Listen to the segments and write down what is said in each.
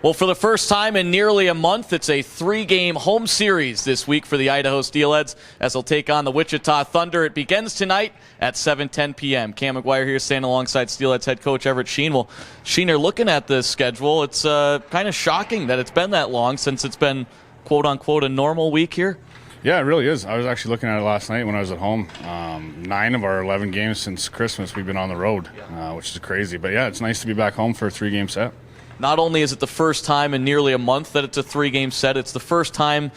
Well, for the first time in nearly a month, it's a 3-game home series this week for the Idaho Steelheads as they'll take on the Wichita Thunder. It begins tonight at 7:10 p.m. Cam McGuire here standing alongside Steelheads head coach Everett Sheen. Well, Sheener, looking at this schedule, it's kind of shocking that it's been that long since it's been, quote-unquote, a normal week here. Yeah, it really is. I was actually looking at it last night when I was at home. 9 of our 11 games since Christmas we've been on the road, which is crazy. But, yeah, it's nice to be back home for a 3-game set. Not only is it the first time in nearly a month that it's a 3-game set, it's the first time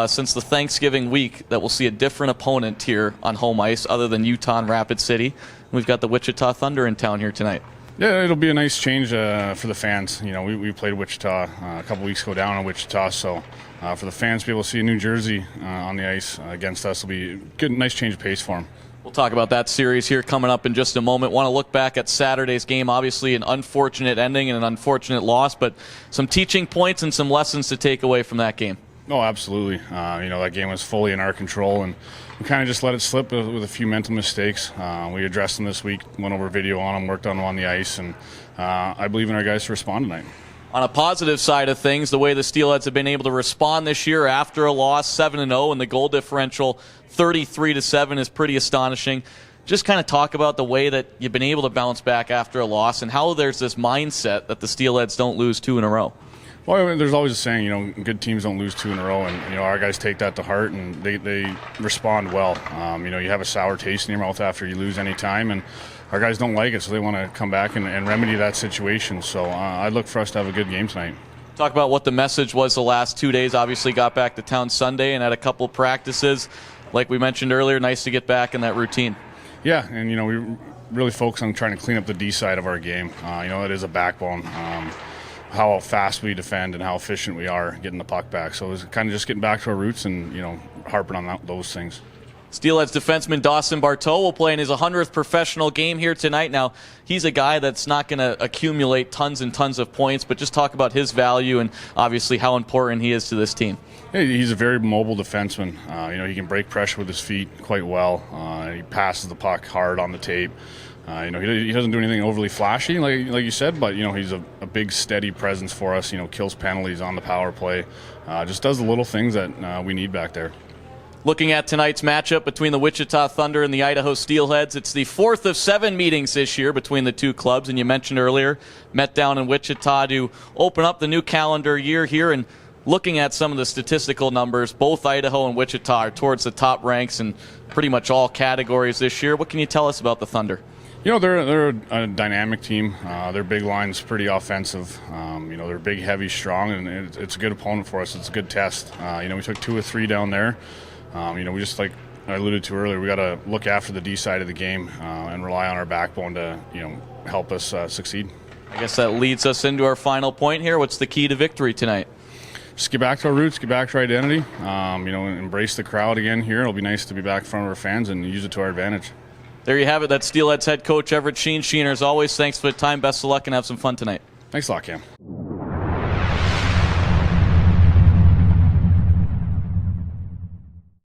since the Thanksgiving week that we'll see a different opponent here on home ice other than Utah and Rapid City. We've got the Wichita Thunder in town here tonight. Yeah, it'll be a nice change for the fans. You know, we played Wichita a couple weeks ago down in Wichita, so for the fans to be able to see a New Jersey on the ice against us will be a good, nice change of pace for them. We'll talk about that series here coming up in just a moment. Want to look back at Saturday's game. Obviously an unfortunate ending and an unfortunate loss, but some teaching points and some lessons to take away from that game. Oh, absolutely. You know, that game was fully in our control, and we kind of just let it slip with a few mental mistakes. We addressed them this week, went over video on them, worked on them on the ice, and I believe in our guys to respond tonight. On a positive side of things, the way the Steelheads have been able to respond this year after a loss, 7-0, and the goal differential 33-7 is pretty astonishing. Just kind of talk about the way that you've been able to bounce back after a loss and how there's this mindset that the Steelheads don't lose 2 in a row. Well, there's always a saying, you know, good teams don't lose 2 in a row, and, you know, our guys take that to heart, and they respond well. You know, you have a sour taste in your mouth after you lose any time, and our guys don't like it, so they want to come back and remedy that situation. So I look for us to have a good game tonight. Talk about what the message was the last 2 days. Obviously got back to town Sunday and had a couple practices. Like we mentioned earlier, nice to get back in that routine. Yeah, and, you know, we really focus on trying to clean up the D side of our game. You know, it is a backbone. How fast we defend and how efficient we are getting the puck back. So it's kind of just getting back to our roots and, you know, harping on those things. Steelheads defenseman Dawson Barteau will play in his 100th professional game here tonight. Now, he's a guy that's not going to accumulate tons and tons of points, but just talk about his value and obviously how important he is to this team. Yeah, he's a very mobile defenseman. You know, he can break pressure with his feet quite well. He passes the puck hard on the tape. You know, he doesn't do anything overly flashy, like you said, but, you know, he's a big, steady presence for us. You know, kills penalties on the power play. Just does the little things that we need back there. Looking at tonight's matchup between the Wichita Thunder and the Idaho Steelheads, it's the 4th of 7 meetings this year between the two clubs, and you mentioned earlier, met down in Wichita to open up the new calendar year here, and looking at some of the statistical numbers, both Idaho and Wichita are towards the top ranks in pretty much all categories this year. What can you tell us about the Thunder? You know, they're a dynamic team. Their big line's pretty offensive. You know, they're big, heavy, strong, and it's a good opponent for us. It's a good test. You know, we took 2 or 3 down there. You know, we just, like I alluded to earlier, we got to look after the D side of the game and rely on our backbone to, you know, help us succeed. I guess that leads us into our final point here. What's the key to victory tonight? Just get back to our roots, get back to our identity. You know, embrace the crowd again here. It'll be nice to be back in front of our fans and use it to our advantage. There you have it. That's Steelheads head coach Everett Sheen. Sheen, as always, thanks for the time. Best of luck and have some fun tonight. Thanks a lot, Cam.